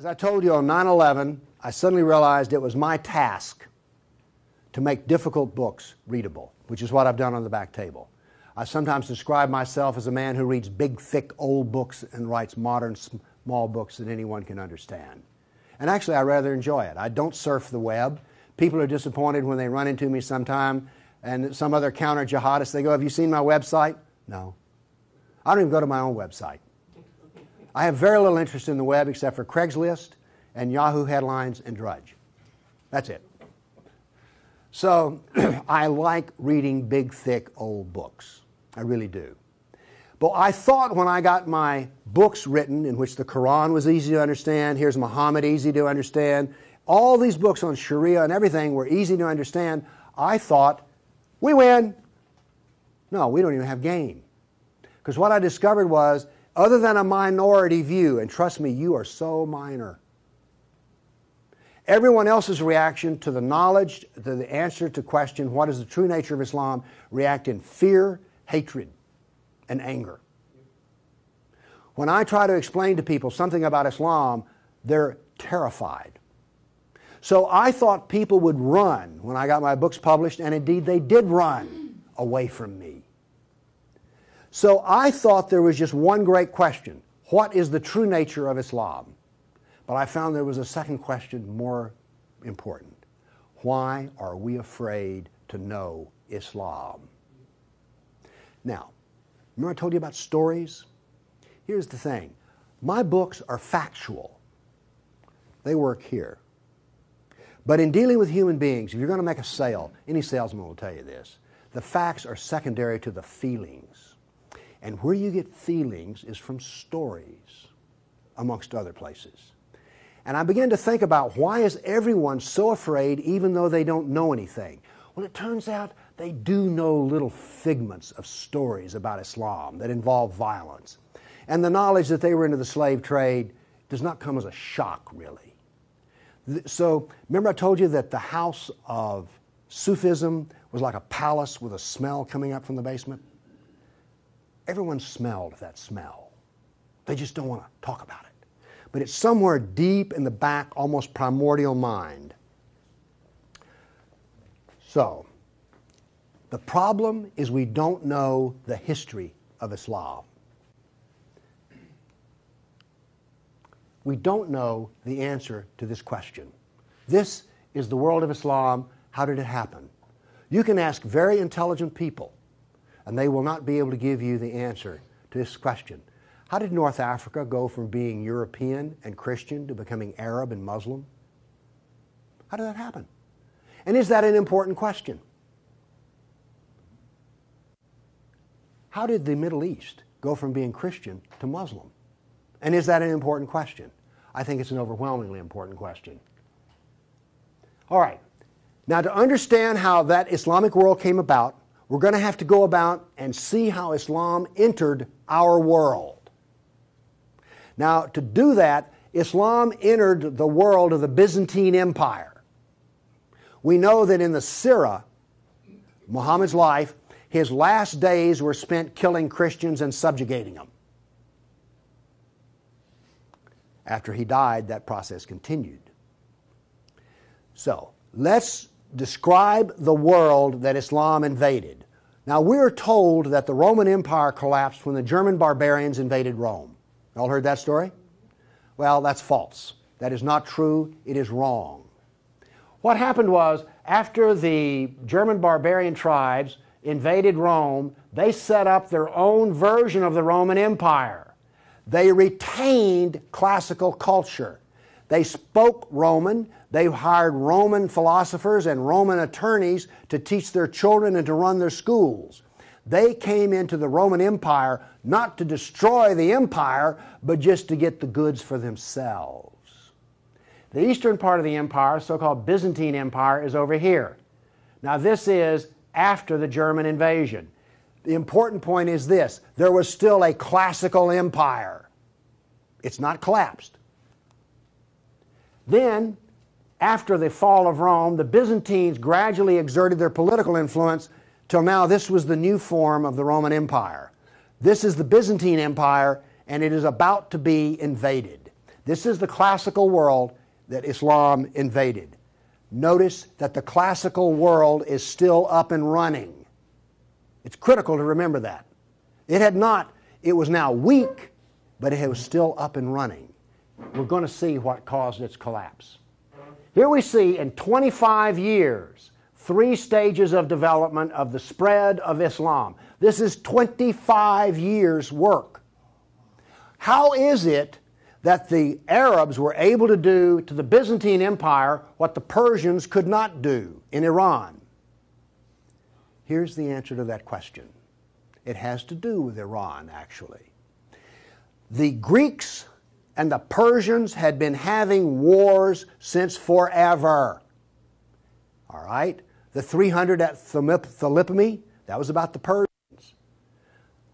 As I told you on 9/11, I suddenly realized it was my task to make difficult books readable, which is what I've done on the back table. I sometimes describe myself as a man who reads big, thick, old books and writes modern, small books that anyone can understand. And actually, I rather enjoy it. I don't surf the web. People are disappointed when they run into me sometime and some other counter-jihadist, they go, "Have you seen my website?" No. I don't even go to my own website. I have very little interest in the web except for Craigslist and Yahoo headlines and Drudge. That's it. So I like reading big, thick, old books. I really do. But I thought when I got my books written, in which the Quran was easy to understand, here's Muhammad, easy to understand, all these books on Sharia and everything were easy to understand, I thought, we win. No, we don't even have game. Because what I discovered was, other than a minority view, and trust me, you are so minor, everyone else's reaction to the knowledge, to the answer to question, what is the true nature of Islam, react in fear, hatred, and anger. When I try to explain to people something about Islam, they're terrified. So I thought people would run when I got my books published, and indeed they did run away from me. So I thought there was just one great question. What is the true nature of Islam? But I found there was a second question more important. Why are we afraid to know Islam? Now, remember I told you about stories? Here's the thing. My books are factual. They work here. But in dealing with human beings, if you're going to make a sale, any salesman will tell you this, the facts are secondary to the feelings. And where you get feelings is from stories, amongst other places. And I began to think about, why is everyone so afraid even though they don't know anything? Well, it turns out they do know little figments of stories about Islam that involve violence. And the knowledge that they were into the slave trade does not come as a shock, really. So, remember I told you that the house of Sufism was like a palace with a smell coming up from the basement? Everyone smelled that smell. They just don't want to talk about it. But it's somewhere deep in the back, almost primordial mind. So, the problem is we don't know the history of Islam. We don't know the answer to this question. This is the world of Islam. How did it happen? You can ask very intelligent people, and they will not be able to give you the answer to this question. How did North Africa go from being European and Christian to becoming Arab and Muslim? How did that happen? And is that an important question? How did the Middle East go from being Christian to Muslim? And is that an important question? I think it's an overwhelmingly important question. All right. Now, to understand how that Islamic world came about, we're going to have to go about and see how Islam entered our world. Now, to do that, Islam entered the world of the Byzantine Empire. We know that in the Sirah, Muhammad's life, his last days were spent killing Christians and subjugating them. After he died, that process continued. So, let's describe the world that Islam invaded. Now, we're told that the Roman Empire collapsed when the German barbarians invaded Rome. Y'all heard that story? Well, that's false. That is not true. It is wrong. What happened was, after the German barbarian tribes invaded Rome, they set up their own version of the Roman Empire. They retained classical culture. They spoke Roman. They hired Roman philosophers and Roman attorneys to teach their children and to run their schools. They came into the Roman Empire not to destroy the empire, but just to get the goods for themselves. The eastern part of the empire, so-called Byzantine Empire, is over here. Now, this is after the German invasion. The important point is this: there was still a classical empire. It's not collapsed. Then, after the fall of Rome, the Byzantines gradually exerted their political influence till now this was the new form of the Roman Empire. This is the Byzantine Empire, and it is about to be invaded. This is the classical world that Islam invaded. Notice that the classical world is still up and running. It's critical to remember that. It was now weak, but it was still up and running. We're going to see what caused its collapse. Here we see in 25 years, 3 stages of development of the spread of Islam. This is 25 years' work. How is it that the Arabs were able to do to the Byzantine Empire what the Persians could not do in Iran? Here's the answer to that question. It has to do with Iran, actually. The Greeks and the Persians had been having wars since forever. All right? The 300 at Thermopylae, that was about the Persians.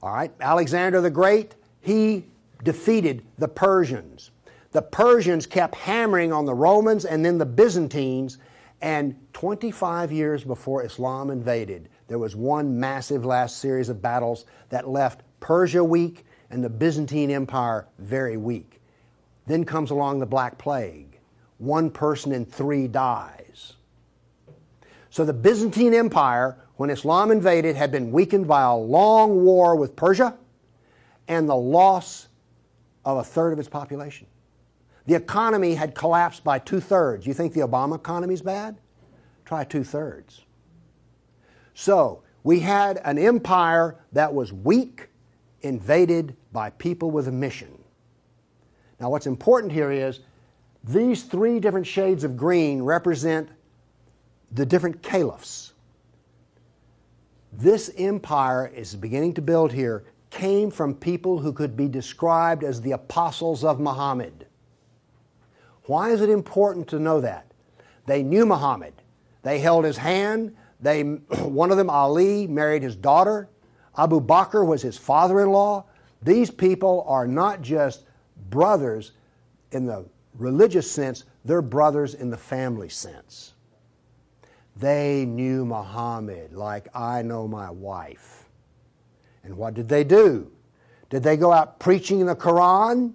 All right? Alexander the Great, he defeated the Persians. The Persians kept hammering on the Romans and then the Byzantines, and 25 years before Islam invaded, there was one massive last series of battles that left Persia weak and the Byzantine Empire very weak. Then comes along the Black Plague. 1 person in 3 dies. So the Byzantine Empire, when Islam invaded, had been weakened by a long war with Persia and the loss of 1/3 of its population. The economy had collapsed by 2/3. You think the Obama economy is bad? Try 2/3. So we had an empire that was weak, invaded by people with a mission. Now what's important here is these 3 different shades of green represent the different caliphs. This empire is beginning to build here came from people who could be described as the apostles of Muhammad. Why is it important to know that? They knew Muhammad. They held his hand. One of them, Ali, married his daughter. Abu Bakr was his father-in-law. These people are not just brothers in the religious sense, they're brothers in the family sense. They knew Muhammad like I know my wife. And what did they do? Did they go out preaching the Quran?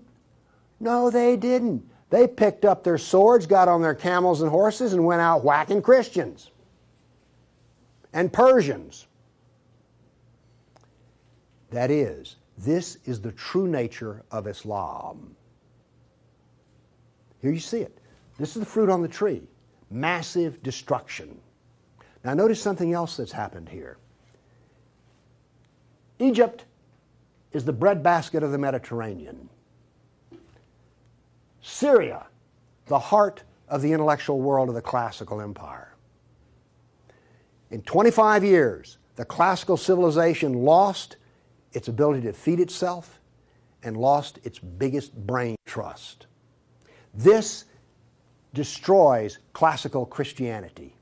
No, they didn't. They picked up their swords, got on their camels and horses, and went out whacking Christians and Persians. That is, this is the true nature of Islam. Here you see it. This is the fruit on the tree. Massive destruction. Now notice something else that's happened here. Egypt is the breadbasket of the Mediterranean. Syria, the heart of the intellectual world of the classical empire. In 25 years, the classical civilization lost its ability to feed itself and lost its biggest brain trust. This destroys classical Christianity.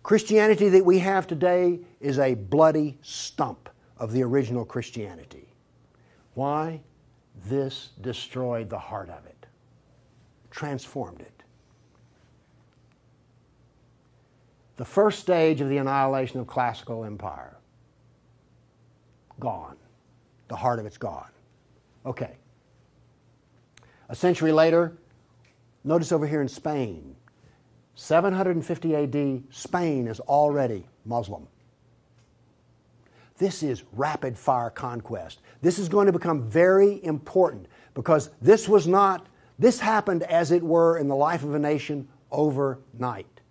Christianity that we have today is a bloody stump of the original Christianity. Why? This destroyed the heart of it, transformed it. The first stage of the annihilation of classical empire, gone. The heart of it's gone. Okay. A century later, notice over here in Spain, 750 AD, Spain is already Muslim. This is rapid fire conquest. This is going to become very important because this happened as it were in the life of a nation overnight.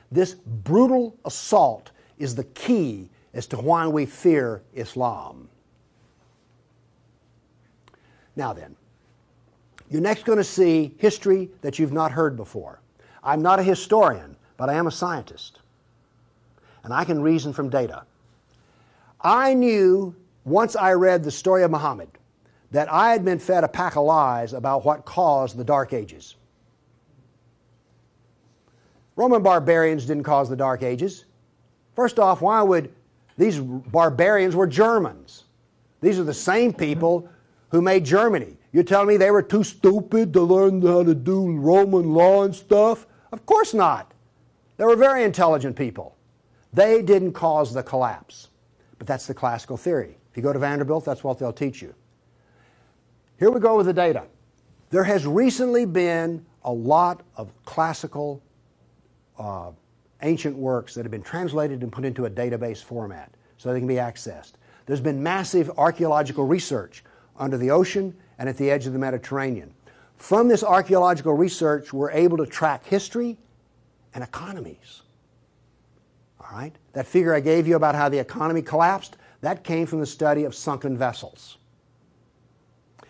This brutal assault is the key as to why we fear Islam. Now then, you're next going to see history that you've not heard before. I'm not a historian, but I am a scientist. And I can reason from data. I knew, once I read the story of Muhammad, that I had been fed a pack of lies about what caused the Dark Ages. Roman barbarians didn't cause the Dark Ages. First off, these barbarians were Germans. These are the same people who made Germany. You're telling me they were too stupid to learn how to do Roman law and stuff? Of course not. They were very intelligent people. They didn't cause the collapse. But that's the classical theory. If you go to Vanderbilt, that's what they'll teach you. Here we go with the data. There has recently been a lot of classical ancient works that have been translated and put into a database format so they can be accessed. There's been massive archaeological research under the ocean and at the edge of the Mediterranean. From this archaeological research, we're able to track history and economies. All right? That figure I gave you about how the economy collapsed, that came from the study of sunken vessels.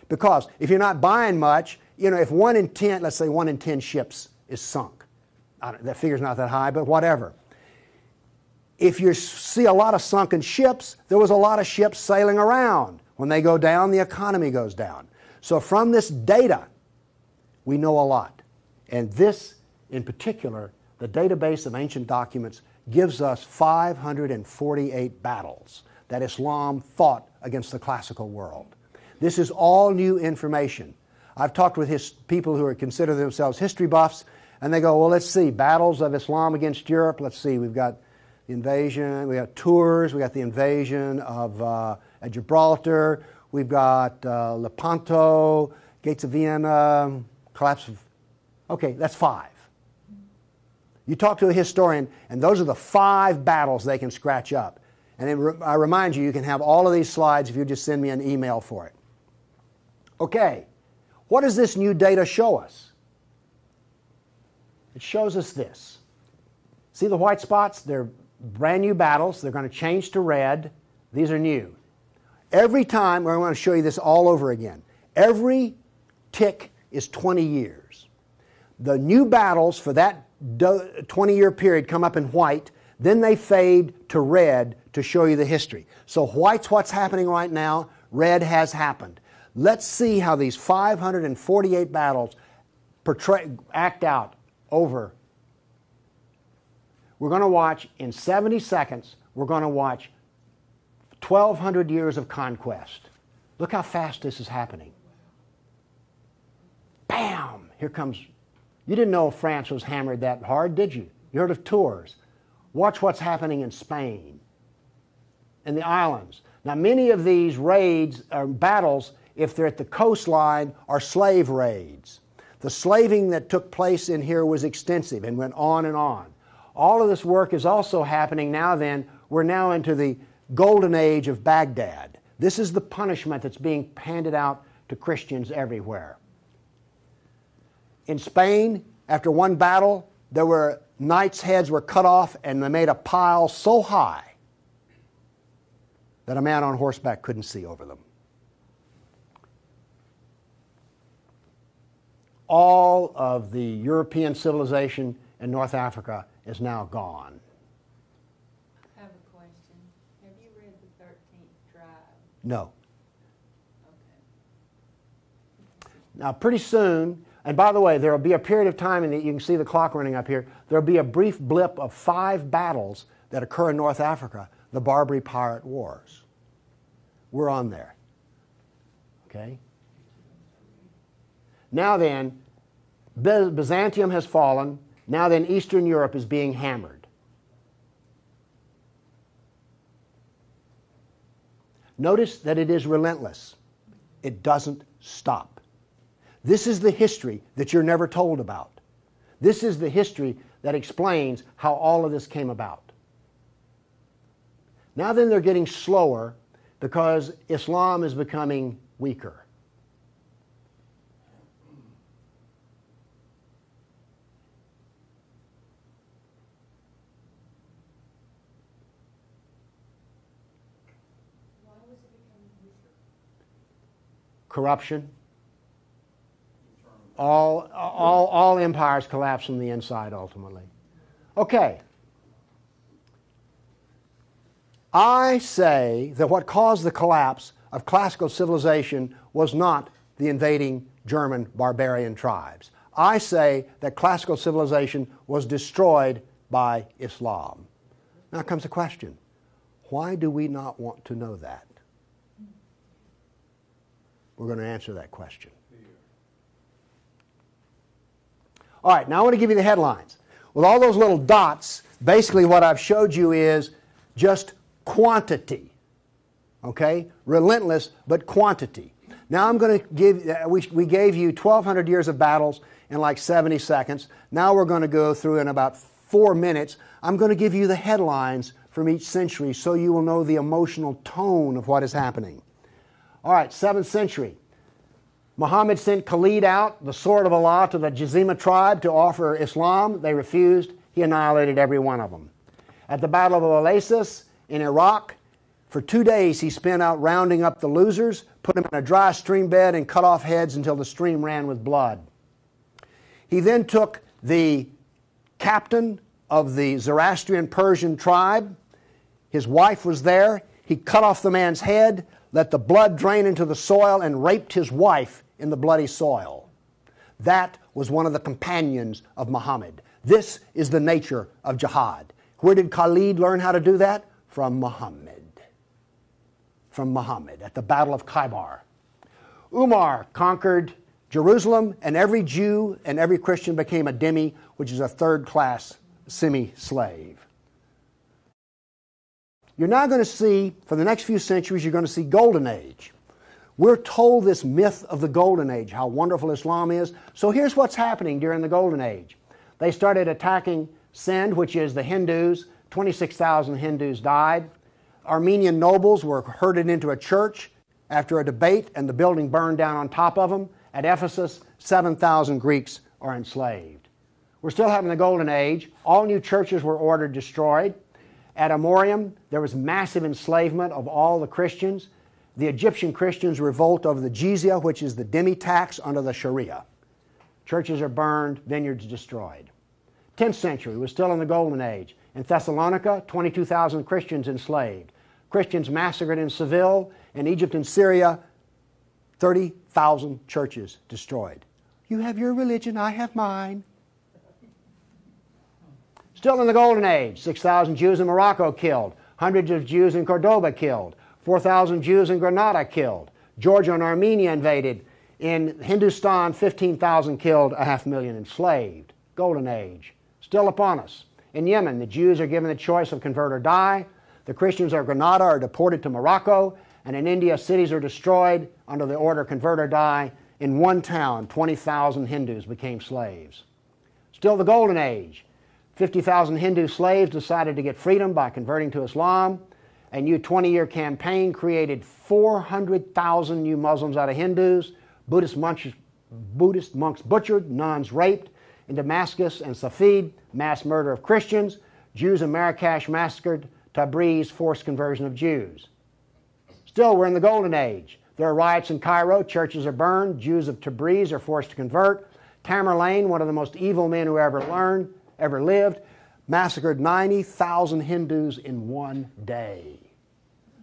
Because if you're not buying much, if 1 in 10, let's say 1 in 10 ships is sunk, that figure's not that high, but whatever. If you see a lot of sunken ships, there was a lot of ships sailing around. When they go down, the economy goes down. So from this data, we know a lot. And this, in particular, the database of ancient documents, gives us 548 battles that Islam fought against the classical world. This is all new information. I've talked with people who consider themselves history buffs, and they go, well, let's see, battles of Islam against Europe. Let's see, we've got the invasion, we got Tours, we got the invasion of at Gibraltar, we've got Lepanto, Gates of Vienna, collapse of... Okay, that's 5. You talk to a historian, and those are the 5 battles they can scratch up. And I remind you, you can have all of these slides if you just send me an email for it. Okay, what does this new data show us? It shows us this. See the white spots? They're brand new battles. They're going to change to red. These are new. Every time, I want to show you this all over again, every tick is 20 years. The new battles for that 20-year period come up in white, then they fade to red to show you the history. So white's what's happening right now, red has happened. Let's see how these 548 battles act out over. We're going to watch, in 70 seconds, we're going to watch 1,200 years of conquest. Look how fast this is happening. Bam! Here comes... You didn't know France was hammered that hard, did you? You heard of Tours. Watch what's happening in Spain, in the islands. Now, many of these raids or battles, if they're at the coastline, are slave raids. The slaving that took place in here was extensive and went on and on. All of this work is also happening now then. We're now into the golden age of Baghdad. This is the punishment that's being handed out to Christians everywhere. In Spain, after one battle, there were knights' heads were cut off and they made a pile so high that a man on horseback couldn't see over them. All of the European civilization in North Africa is now gone. I have a question. Have you read the 13th tribe? No. Okay. Now, pretty soon, and by the way, there will be a period of time, and you can see the clock running up here, there will be a brief blip of 5 battles that occur in North Africa, the Barbary Pirate Wars. We're on there. Okay? Now then, Byzantium has fallen. Now then, Eastern Europe is being hammered. Notice that it is relentless. It doesn't stop. This is the history that you're never told about. This is the history that explains how all of this came about. Now then, they're getting slower because Islam is becoming weaker. Corruption. All empires collapse from the inside ultimately. Okay. I say that what caused the collapse of classical civilization was not the invading German barbarian tribes. I say that classical civilization was destroyed by Islam. Now comes the question, why do we not want to know that? We're going to answer that question. All right, now I want to give you the headlines. With all those little dots, basically what I've showed you is just quantity. Okay? Relentless, but quantity. Now I'm going to give, we gave you 1,200 years of battles in like 70 seconds. Now we're going to go through in about 4 minutes. I'm going to give you the headlines from each century so you will know the emotional tone of what is happening. All right, 7th century. Muhammad sent Khalid out, the sword of Allah, to the Jazima tribe to offer Islam. They refused. He annihilated every one of them. At the Battle of Oasis in Iraq, for 2 days he spent out rounding up the losers, put them in a dry stream bed, and cut off heads until the stream ran with blood. He then took the captain of the Zoroastrian Persian tribe. His wife was there. He cut off the man's head, let the blood drain into the soil, and raped his wife in the bloody soil. That was one of the companions of Muhammad. This is the nature of jihad. Where did Khalid learn how to do that? From Muhammad. From Muhammad at the Battle of Khaybar. Umar conquered Jerusalem, and every Jew and every Christian became a dhimmi, which is a third-class semi-slave. You're now going to see, for the next few centuries, you're going to see Golden Age. We're told this myth of the Golden Age, how wonderful Islam is. So here's what's happening during the Golden Age. They started attacking Sind, which is the Hindus. 26,000 Hindus died. Armenian nobles were herded into a church after a debate, and the building burned down on top of them. At Ephesus, 7,000 Greeks are enslaved. We're still having the Golden Age. All new churches were ordered destroyed. At Amorium, there was massive enslavement of all the Christians. The Egyptian Christians revolt over the jizya, which is the dhimmi tax under the Sharia. Churches are burned, vineyards destroyed. 10th century was still in the Golden Age. In Thessalonica, 22,000 Christians enslaved. Christians massacred in Seville. In Egypt and Syria, 30,000 churches destroyed. You have your religion, I have mine. Still in the Golden Age, 6,000 Jews in Morocco killed, hundreds of Jews in Cordoba killed, 4,000 Jews in Granada killed, Georgia and Armenia invaded. In Hindustan, 15,000 killed, 500,000 enslaved. Golden Age, still upon us. In Yemen, the Jews are given the choice of convert or die. The Christians of Granada are deported to Morocco. And in India, cities are destroyed under the order convert or die. In one town, 20,000 Hindus became slaves. Still the Golden Age. 50,000 Hindu slaves decided to get freedom by converting to Islam. A new 20-year campaign created 400,000 new Muslims out of Hindus. Buddhist monks butchered, nuns raped. In Damascus and Safed, mass murder of Christians. Jews in Marrakesh massacred. Tabriz, forced conversion of Jews. Still, we're in the Golden Age. There are riots in Cairo. Churches are burned. Jews of Tabriz are forced to convert. Tamerlane, one of the most evil men who ever lived, massacred 90,000 Hindus in one day.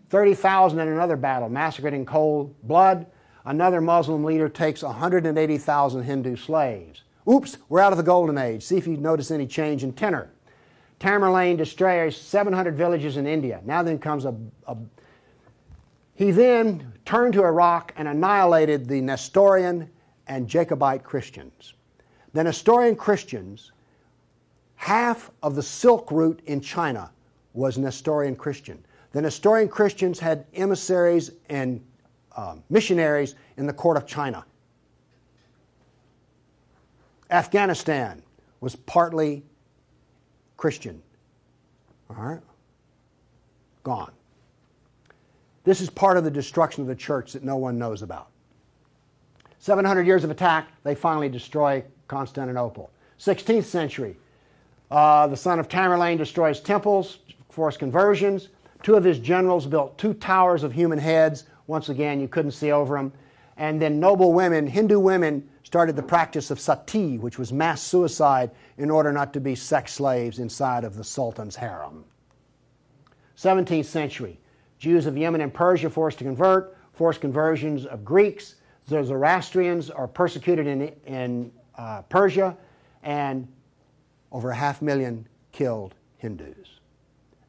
30,000 in another battle, massacred in cold blood. Another Muslim leader takes 180,000 Hindu slaves. Oops, we're out of the Golden Age. See if you notice any change in tenor. Tamerlane destroys 700 villages in India. Now then comes He then turned to Iraq and annihilated the Nestorian and Jacobite Christians. The Nestorian Christians, half of the Silk Route in China was Nestorian Christian. The Nestorian Christians had emissaries and missionaries in the court of China. Afghanistan was partly Christian. All right? Gone. This is part of the destruction of the church that no one knows about. 700 years of attack, they finally destroy Constantinople. 16th century, the son of Tamerlane destroys temples, forced conversions. Two of his generals built 2 towers of human heads. Once again, you couldn't see over them. And then noble women, Hindu women, started the practice of sati, which was mass suicide in order not to be sex slaves inside of the Sultan's harem. 17th century, Jews of Yemen and Persia forced to convert, forced conversions of Greeks. The Zoroastrians are persecuted in Persia, and over 500,000 killed Hindus.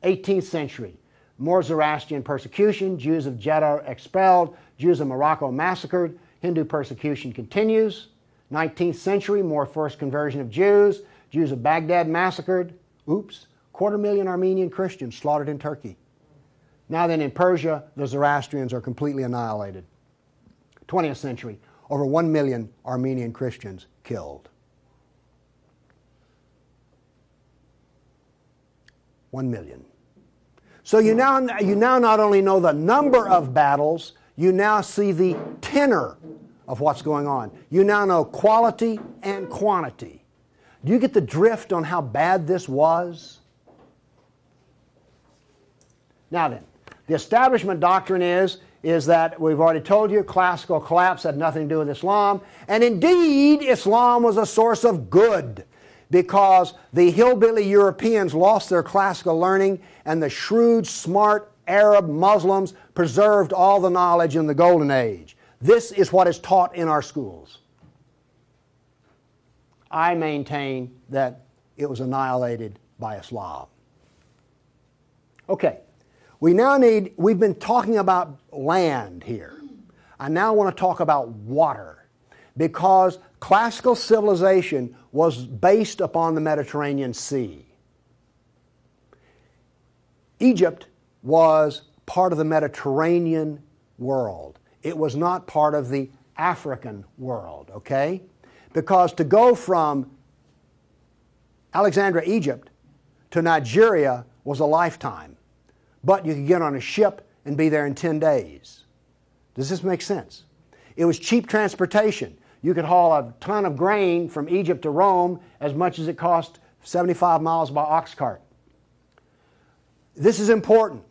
18th century, more Zoroastrian persecution, Jews of Jeddah expelled, Jews of Morocco massacred, Hindu persecution continues. 19th century, more forced conversion of Jews, Jews of Baghdad massacred. Oops, 250,000 Armenian Christians slaughtered in Turkey. Now then, in Persia, the Zoroastrians are completely annihilated. 20th century, over 1 million Armenian Christians killed. 1 million. So you now not only know the number of battles, you now see the tenor of what's going on. You now know quality and quantity. Do you get the drift on how bad this was? Now then, the establishment doctrine is that we've already told you classical collapse had nothing to do with Islam, and indeed Islam was a source of good because the hillbilly Europeans lost their classical learning and the shrewd, smart Arab Muslims preserved all the knowledge in the Golden Age. This is what is taught in our schools. I maintain that it was annihilated by Islam. Okay, we've been talking about land here. I now want to talk about water because classical civilization was based upon the Mediterranean Sea. Egypt was part of the Mediterranean world. It was not part of the African world, okay? Because to go from Alexandria, Egypt to Nigeria was a lifetime. But you could get on a ship and be there in 10 days. Does this make sense? It was cheap transportation. You could haul a ton of grain from Egypt to Rome as much as it cost 75 miles by ox cart. This is important.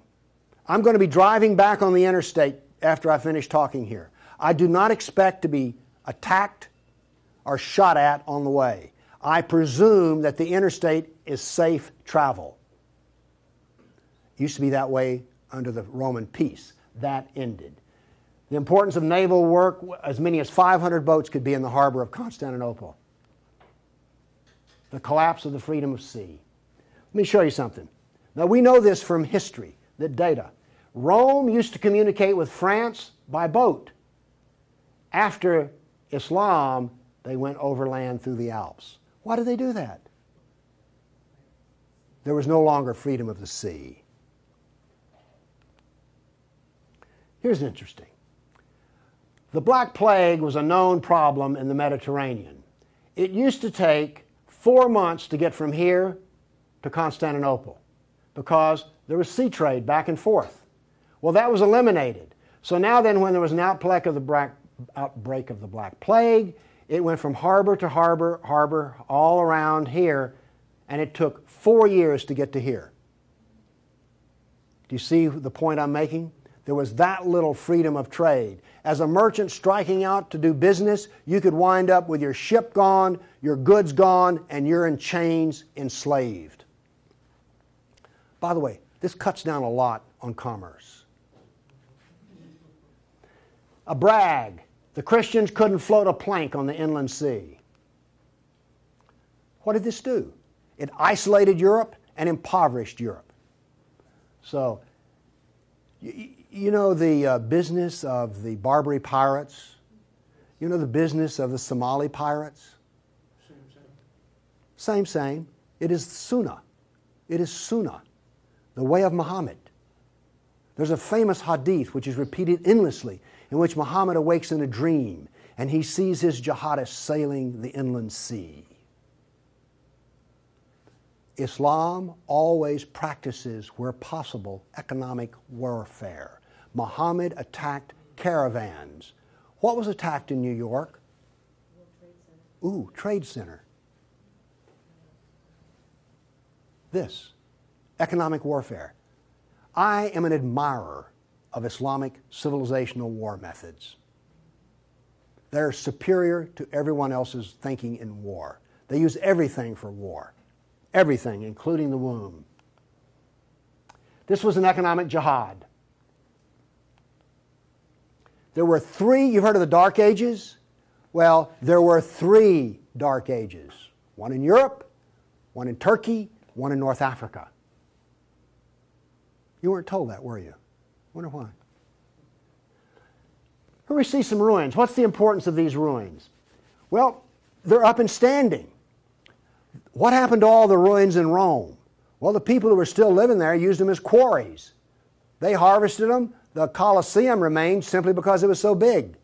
I'm going to be driving back on the interstate after I finish talking here. I do not expect to be attacked or shot at on the way. I presume that the interstate is safe travel. It used to be that way under the Roman peace. That ended. The importance of naval work, as many as 500 boats could be in the harbor of Constantinople. The collapse of the freedom of sea. Let me show you something. Now we know this from history, the data. Rome used to communicate with France by boat. After Islam, they went overland through the Alps. Why did they do that? There was no longer freedom of the sea. Here's interesting. The Black Plague was a known problem in the Mediterranean. It used to take 4 months to get from here to Constantinople because there was sea trade back and forth. Well, that was eliminated. So now then, when there was an outbreak of the Black Plague, it went from harbor to harbor, all around here, and it took 4 years to get to here. Do you see the point I'm making? There was that little freedom of trade. As a merchant striking out to do business, you could wind up with your ship gone, your goods gone, and you're in chains, enslaved. By the way, this cuts down a lot on commerce. A brag. The Christians couldn't float a plank on the inland sea. What did this do? It isolated Europe and impoverished Europe. So, you know the business of the Barbary pirates? You know the business of the Somali pirates? Same. It is Sunnah. It is Sunnah, the way of Muhammad. There's a famous hadith which is repeated endlessly in which Muhammad awakes in a dream and he sees his jihadists sailing the inland sea. Islam always practices, where possible, economic warfare. Muhammad attacked caravans. What was attacked in New York? Ooh, Trade Center. This, economic warfare. I am an admirer of Islamic civilizational war methods. They're superior to everyone else's thinking in war. They use everything for war. Everything, including the womb. This was an economic jihad. There were three, you've heard of the Dark Ages? Well, there were 3 Dark Ages. One in Europe, one in Turkey, one in North Africa. You weren't told that, were you? Wonder why. Here we see some ruins. What's the importance of these ruins? Well, they're up and standing. What happened to all the ruins in Rome? Well, the people who were still living there used them as quarries. They harvested them. The Colosseum remained simply because it was so big.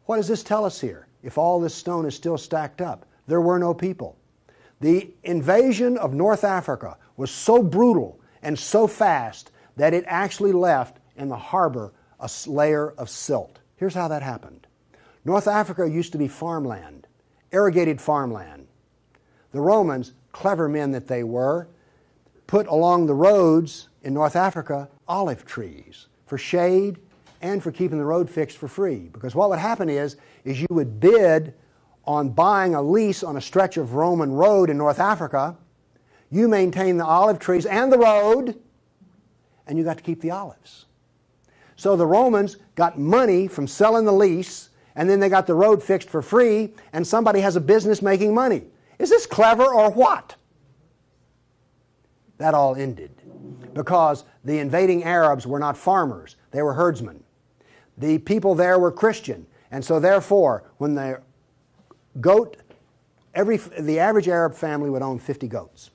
What does this tell us here? If all this stone is still stacked up, there were no people. The invasion of North Africa was so brutal and so fast that it actually left in the harbor a layer of silt. Here's how that happened. North Africa used to be farmland, irrigated farmland. The Romans, clever men that they were, put along the roads in North Africa olive trees for shade and for keeping the road fixed for free. Because what would happen is you would bid on buying a lease on a stretch of Roman road in North Africa. You maintain the olive trees and the road, and you got to keep the olives. So the Romans got money from selling the lease, and then they got the road fixed for free, and somebody has a business making money. Is this clever or what? That all ended because the invading Arabs were not farmers, they were herdsmen. The people there were Christian, and so therefore, when the average Arab family would own 50 goats.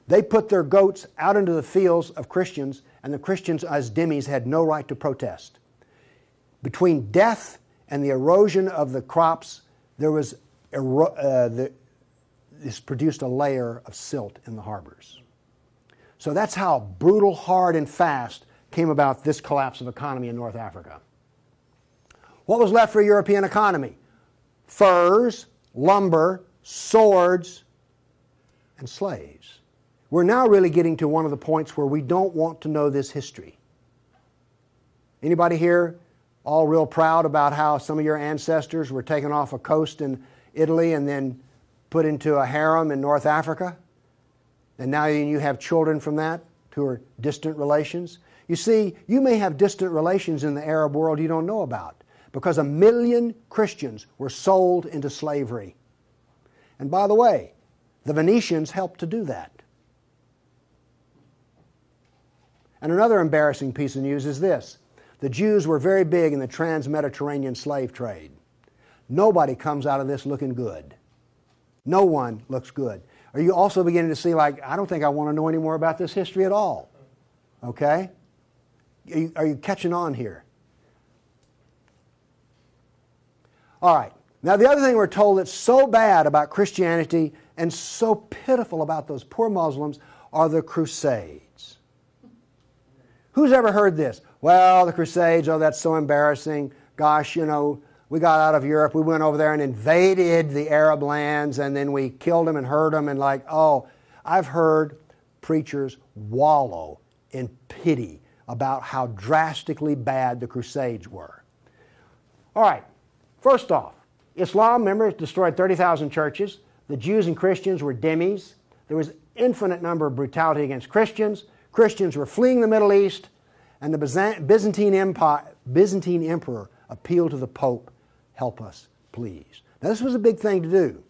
They put their goats out into the fields of Christians, and the Christians as dhimmis had no right to protest. Between death and the erosion of the crops, there was this produced a layer of silt in the harbors. So that's how brutal, hard, and fast came about this collapse of economy in North Africa. What was left for a European economy? Furs, lumber, swords, and slaves. We're now really getting to one of the points where we don't want to know this history. Anybody here all real proud about how some of your ancestors were taken off a coast in Italy and then put into a harem in North Africa? And now you have children from that who are distant relations. You see, you may have distant relations in the Arab world you don't know about because 1 million Christians were sold into slavery. And by the way, the Venetians helped to do that. And another embarrassing piece of news is this. The Jews were very big in the trans-Mediterranean slave trade. Nobody comes out of this looking good. No one looks good. Are you also beginning to see, like, I don't think I want to know any more about this history at all? Okay? Are you catching on here? All right. Now, the other thing we're told that's so bad about Christianity and so pitiful about those poor Muslims are the Crusades. Who's ever heard this? Well, the Crusades, oh, that's so embarrassing. Gosh, you know, we got out of Europe, we went over there and invaded the Arab lands, and then we killed them and hurt them, and like, oh, I've heard preachers wallow in pity about how drastically bad the Crusades were. All right, first off, Islam, remember, destroyed 30,000 churches. The Jews and Christians were dhimmis. There was infinite number of brutality against Christians. Christians were fleeing the Middle East, and the Byzantine emperor appealed to the Pope, help us, please. Now, this was a big thing to do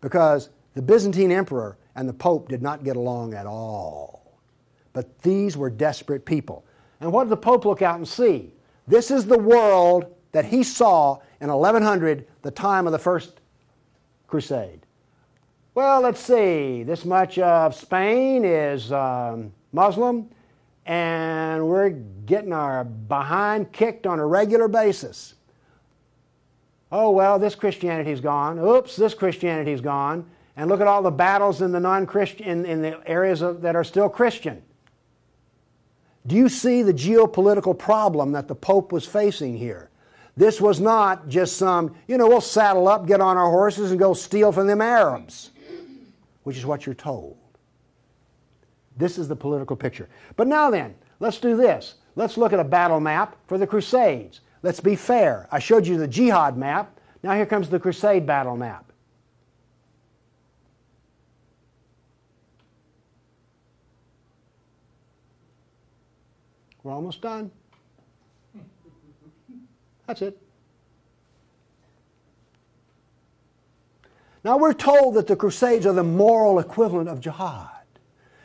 because the Byzantine emperor and the Pope did not get along at all. But these were desperate people. And what did the Pope look out and see? This is the world that he saw in 1100, the time of the First Crusade. Well, let's see. This much of Spain is Muslim, and we're getting our behind kicked on a regular basis. Oh, well, this Christianity's gone. Oops, this Christianity's gone. And look at all the battles in the non-Christian, in the areas that are still Christian. Do you see the geopolitical problem that the Pope was facing here? This was not just some, we'll saddle up, get on our horses, and go steal from them Arabs, which is what you're told. This is the political picture. But now then, let's do this. Let's look at a battle map for the Crusades. Let's be fair. I showed you the Jihad map. Now here comes the Crusade battle map. We're almost done. That's it. Now we're told that the Crusades are the moral equivalent of jihad.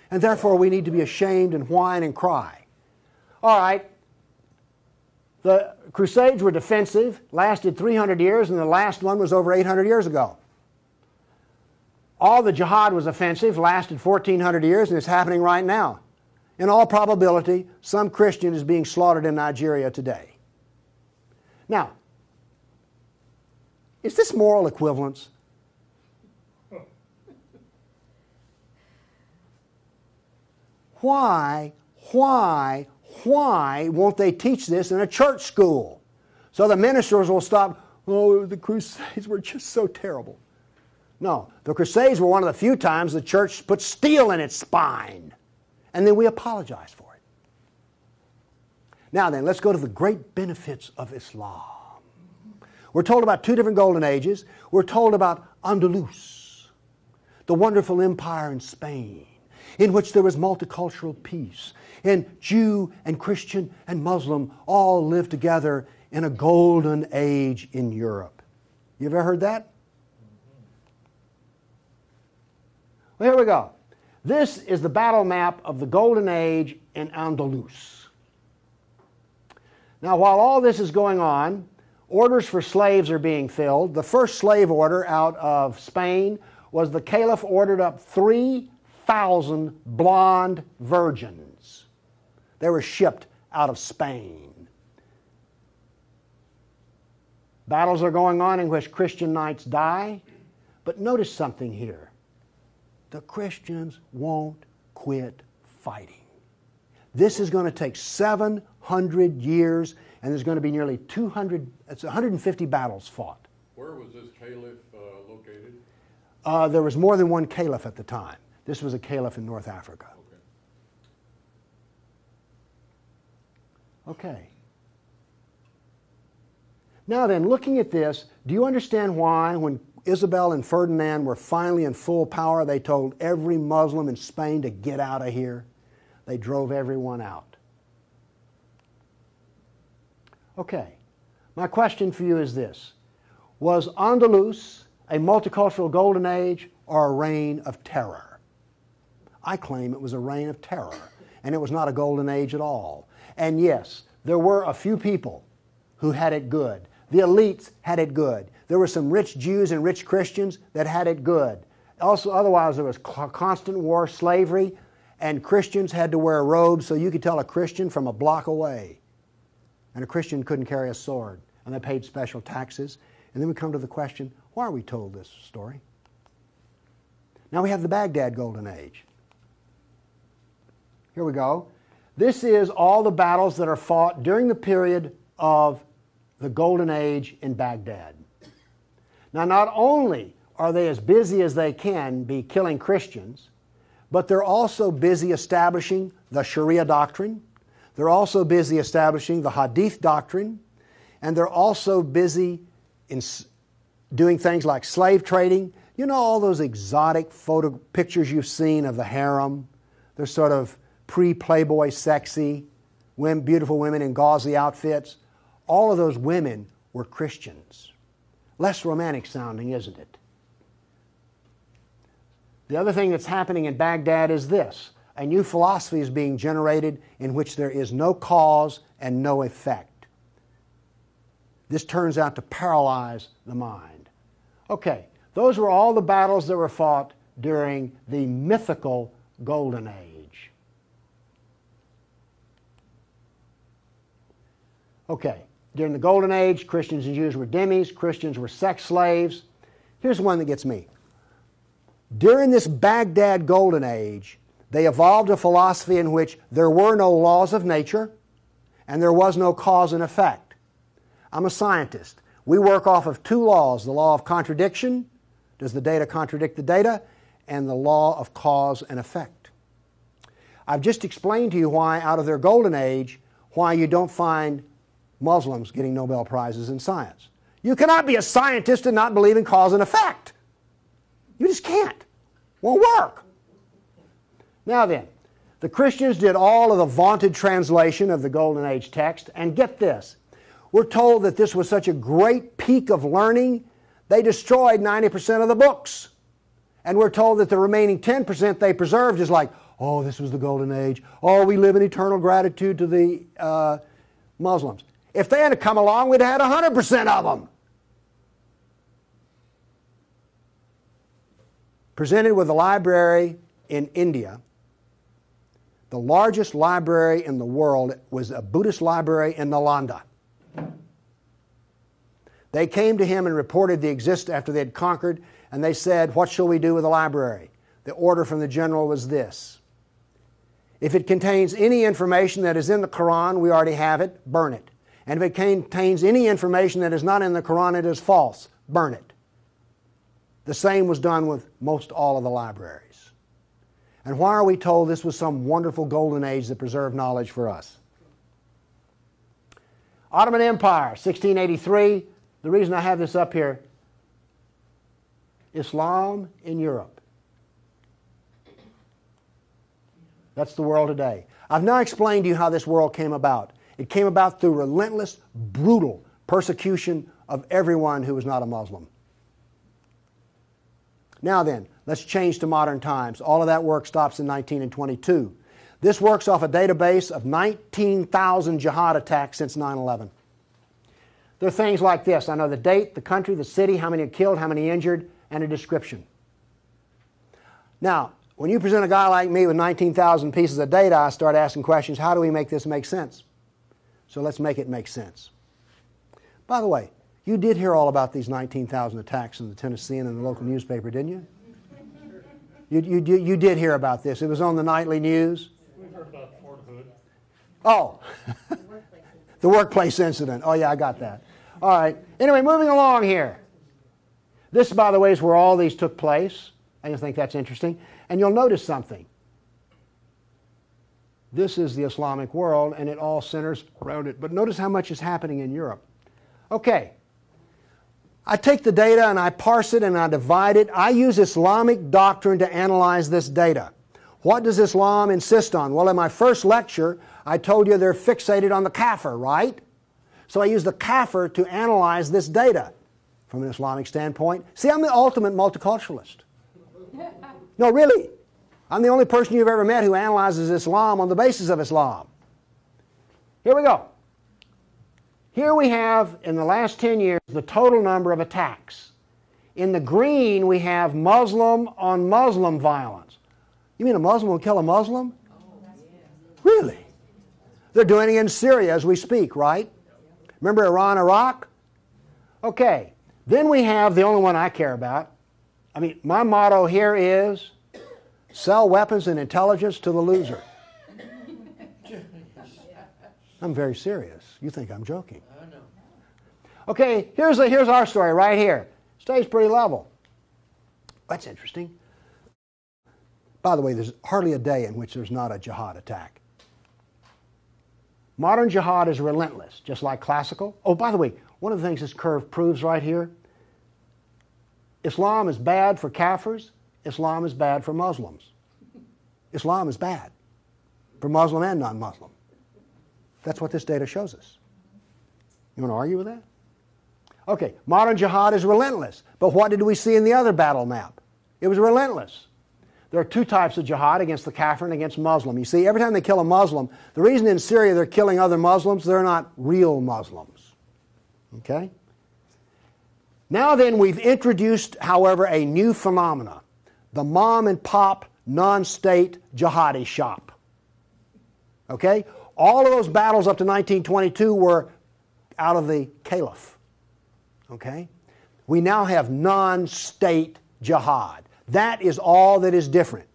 And therefore we need to be ashamed and whine and cry. All right. The Crusades were defensive, lasted 300 years, and the last one was over 800 years ago. All the jihad was offensive, lasted 1,400 years, and it's happening right now. In all probability, some Christian is being slaughtered in Nigeria today. Now, Is this moral equivalence? Why won't they teach this in a church school? So the ministers will stop, oh, the Crusades were just so terrible. No, the Crusades were one of the few times the church put steel in its spine. And then we apologize for it. Now then, let's go to the great benefits of Islam. We're told about two different golden ages. We're told about Andalus, the wonderful empire in Spain, in which there was multicultural peace, and Jew and Christian and Muslim all lived together in a golden age in Europe. You ever heard that? Well, here we go. This is the battle map of the golden age in Andalus. Now, while all this is going on, orders for slaves are being filled. The first slave order out of Spain was the Caliph ordered up 3,000 blonde virgins. They were shipped out of Spain. Battles are going on in which Christian knights die. But notice something here. The Christians won't quit fighting. This is going to take 700 years, and there's going to be nearly 150 battles fought. Where was this caliph located? There was more than one caliph at the time. This was a caliph in North Africa. Okay. Now then, looking at this, do you understand why when Isabel and Ferdinand were finally in full power, they told every Muslim in Spain to get out of here? They drove everyone out. Okay. My question for you is this. Was Andalus a multicultural golden age or a reign of terror? I claim it was a reign of terror, and it was not a golden age at all. And yes, there were a few people who had it good. The elites had it good. There were some rich Jews and rich Christians that had it good. Also, otherwise, there was constant war, slavery, and Christians had to wear robes so you could tell a Christian from a block away. And a Christian couldn't carry a sword, and they paid special taxes. And then we come to the question, why are we told this story? Now we have the Baghdad Golden Age. Here we go. This is all the battles that are fought during the period of the Golden Age in Baghdad. Now, not only are they as busy as they can be killing Christians, but they're also busy establishing the Sharia doctrine. They're also busy establishing the Hadith doctrine. And they're also busy in doing things like slave trading. You know all those exotic photo pictures you've seen of the harem? They're sort of pre-Playboy sexy, beautiful women in gauzy outfits. All of those women were Christians. Less romantic sounding, isn't it? The other thing that's happening in Baghdad is this. A new philosophy is being generated in which there is no cause and no effect. This turns out to paralyze the mind. Okay, those were all the battles that were fought during the mythical Golden Age. Okay, during the Golden Age, Christians and Jews were dhimmis, Christians were sex slaves. Here's one that gets me. During this Baghdad Golden Age, they evolved a philosophy in which there were no laws of nature and there was no cause and effect. I'm a scientist. We work off of two laws, the law of contradiction, does the data contradict the data, and the law of cause and effect. I've just explained to you why, out of their Golden Age, why you don't find Muslims getting Nobel Prizes in science. You cannot be a scientist and not believe in cause and effect. You just can't. Won't work. Now then, the Christians did all of the vaunted translation of the Golden Age text, and get this. We're told that this was such a great peak of learning, they destroyed 90% of the books. And we're told that the remaining 10% they preserved is like, oh, this was the Golden Age. Oh, we live in eternal gratitude to the Muslims. If they had come along, we'd have had 100% of them. Presented with a library in India, the largest library in the world was a Buddhist library in Nalanda. They came to him and reported the existence after they had conquered, and they said, "What shall we do with the library?" The order from the general was this: if it contains any information that is in the Quran, we already have it, burn it. And if it contains any information that is not in the Quran, it is false, burn it. The same was done with most all of the libraries. And why are we told this was some wonderful golden age that preserved knowledge for us? Ottoman Empire, 1683. The reason I have this up here, Islam in Europe. That's the world today. I've now explained to you how this world came about. It came about through relentless, brutal persecution of everyone who was not a Muslim. Now then, let's change to modern times. All of that work stops in 1922. This works off a database of 19,000 jihad attacks since 9/11. There are things like this. I know the date, the country, the city, how many are killed, how many injured, and a description. Now, when you present a guy like me with 19,000 pieces of data, I start asking questions. How do we make this make sense? So let's make it make sense. By the way, you did hear all about these 19,000 attacks in the Tennessean and the local newspaper, didn't you? You did hear about this. It was on the nightly news. We heard about Fort Hood. Oh, the workplace incident. Oh, yeah, I got that. All right. Anyway, moving along here. This, by the way, is where all these took place. I just think that's interesting. And you'll notice something. This is the Islamic world, and it all centers around it. But notice how much is happening in Europe. Okay. I take the data and I parse it and I divide it. I use Islamic doctrine to analyze this data. What does Islam insist on? Well, in my first lecture, I told you they're fixated on the kafir, right? So I use the kafir to analyze this data from an Islamic standpoint. See, I'm the ultimate multiculturalist. No, really. I'm the only person you've ever met who analyzes Islam on the basis of Islam. Here we go. Here we have, in the last 10 years, the total number of attacks. In the green, we have Muslim on Muslim violence. You mean a Muslim will kill a Muslim? Really? They're doing it in Syria as we speak, right? Remember Iran, Iraq? Okay. Then we have the only one I care about. I mean, my motto here is sell weapons and intelligence to the loser. I'm very serious. You think I'm joking. I know. Okay, here's our story right here. Stays pretty level. That's interesting. By the way, there's hardly a day in which there's not a jihad attack. Modern jihad is relentless, just like classical. Oh, by the way, one of the things this curve proves right here, Islam is bad for Kafirs. Islam is bad for Muslims. Islam is bad for Muslim and non-Muslim. That's what this data shows us. You want to argue with that? Okay, modern jihad is relentless. But what did we see in the other battle map? It was relentless. There are two types of jihad, against the kafir and against Muslim. You see, every time they kill a Muslim, the reason in Syria they're killing other Muslims, they're not real Muslims. Okay? Now then, we've introduced, however, a new phenomena. The mom and pop non-state jihadi shop. Okay? All of those battles up to 1922 were out of the caliph. Okay? We now have non-state jihad. That is all that is different.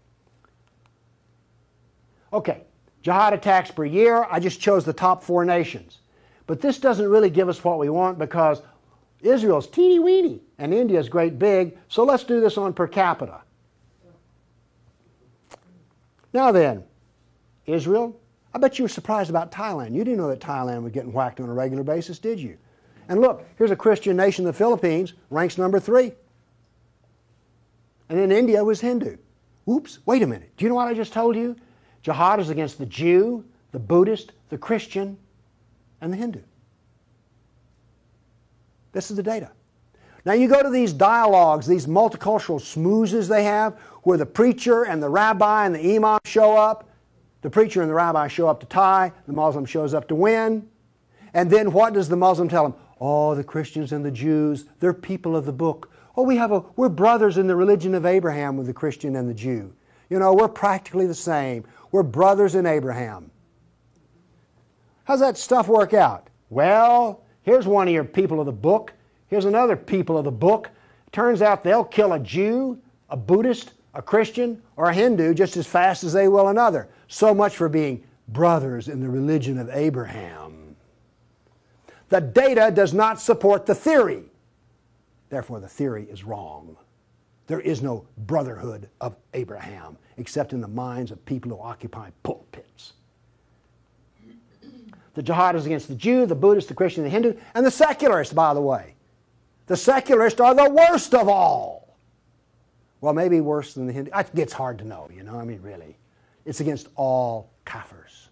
Okay, jihad attacks per year. I just chose the top 4 nations. But this doesn't really give us what we want because Israel's teeny-weeny and India's great big, so let's do this on per capita. Now then, Israel, I bet you were surprised about Thailand. You didn't know that Thailand was getting whacked on a regular basis, did you? And look, here's a Christian nation, the Philippines, ranks number 3. And then India was Hindu. Oops, wait a minute. Do you know what I just told you? Jihad is against the Jew, the Buddhist, the Christian, and the Hindu. This is the data. Now you go to these dialogues, these multicultural smoozes they have, where the preacher and the rabbi and the imam show up. The preacher and the rabbi show up to tie, the Muslim shows up to win. And then what does the Muslim tell them? Oh, the Christians and the Jews, they're people of the book. Oh, we're brothers in the religion of Abraham with the Christian and the Jew. You know, we're practically the same. We're brothers in Abraham. How's that stuff work out? Well, here's one of your people of the book. Here's another people of the book. Turns out they'll kill a Jew, a Buddhist, a Christian, or a Hindu just as fast as they will another. So much for being brothers in the religion of Abraham. The data does not support the theory. Therefore, the theory is wrong. There is no brotherhood of Abraham except in the minds of people who occupy pulpits. The jihad is against the Jew, the Buddhist, the Christian, the Hindu, and the secularists, by the way. The secularists are the worst of all. Well, maybe worse than the Hindu. It gets hard to know, you know. I mean, really. It's against all kafirs.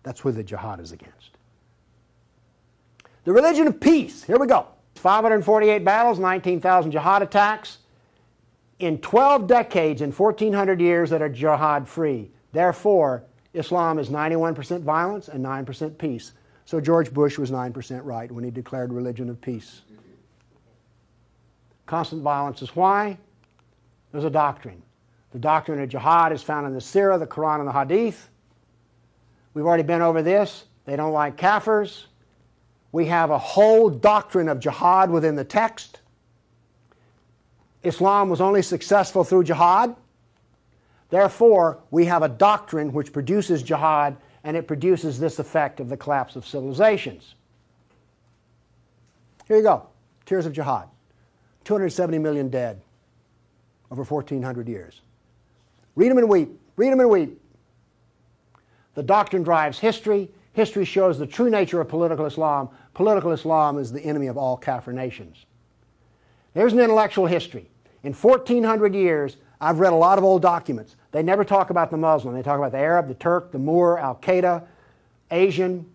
That's who the jihad is against. The religion of peace. Here we go. 548 battles, 19,000 jihad attacks. In 12 decades, in 1,400 years that are jihad-free. Therefore, Islam is 91% violence and 9% peace. So George Bush was 9% right when he declared religion of peace. Constant violence is why? There's a doctrine. The doctrine of jihad is found in the Sirah, the Quran, and the Hadith. We've already been over this. They don't like kafirs. We have a whole doctrine of jihad within the text. Islam was only successful through jihad. Therefore, we have a doctrine which produces jihad, and it produces this effect of the collapse of civilizations. Here you go. Tears of jihad. 270 million dead over 1,400 years. Read them and weep. Read them and weep. The doctrine drives history. History shows the true nature of political Islam. Political Islam is the enemy of all Kafir nations. There's an intellectual history. In 1,400 years, I've read a lot of old documents. They never talk about the Muslim. They talk about the Arab, the Turk, the Moor, Al-Qaeda, Asian.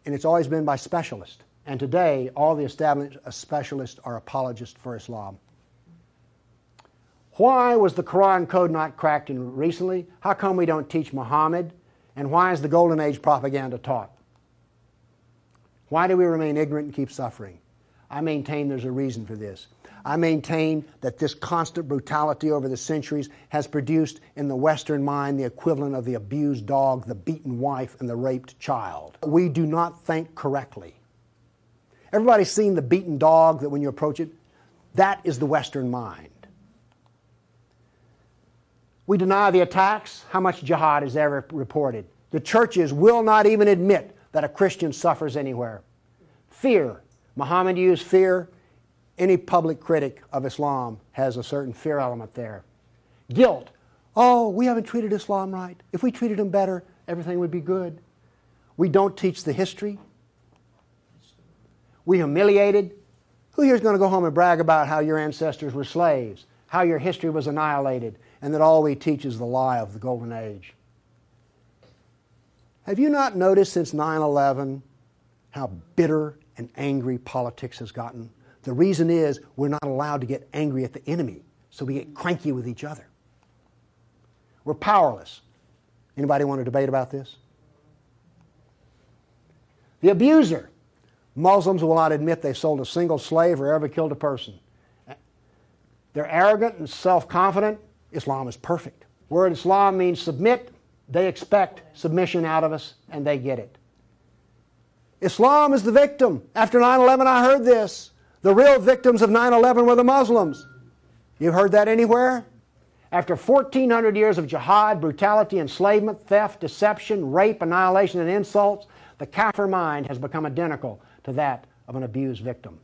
And it's always been by specialists. And today, all the established specialists are apologists for Islam. Why was the Quran code not cracked recently? How come we don't teach Muhammad? And why is the Golden Age propaganda taught? Why do we remain ignorant and keep suffering? I maintain there's a reason for this. I maintain that this constant brutality over the centuries has produced in the Western mind the equivalent of the abused dog, the beaten wife, and the raped child. We do not think correctly. Everybody's seen the beaten dog that when you approach it? That is the Western mind. We deny the attacks. How much jihad is ever reported? The churches will not even admit that a Christian suffers anywhere. Fear. Muhammad used fear. Any public critic of Islam has a certain fear element there. Guilt. Oh, we haven't treated Islam right. If we treated him better, everything would be good. We don't teach the history. We humiliated. Who here is going to go home and brag about how your ancestors were slaves, how your history was annihilated, and that all we teach is the lie of the Golden Age? Have you not noticed since 9/11 how bitter and angry politics has gotten? The reason is we're not allowed to get angry at the enemy, so we get cranky with each other. We're powerless. Anybody want to debate about this? The abuser. Muslims will not admit they sold a single slave or ever killed a person. They're arrogant and self-confident. Islam is perfect. Word Islam means submit. They expect submission out of us, and they get it. Islam is the victim. After 9/11, I heard this. The real victims of 9/11 were the Muslims. You've heard that anywhere? After 1,400 years of jihad, brutality, enslavement, theft, deception, rape, annihilation, and insults, the Kafir mind has become identical to that of an abused victim.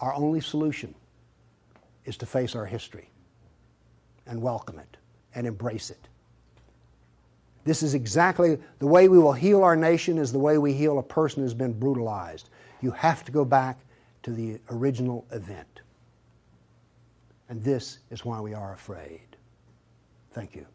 Our only solution is to face our history and welcome it and embrace it. This is exactly the way we will heal our nation, is the way we heal a person who's been brutalized. You have to go back to the original event. And this is why we are afraid. Thank you.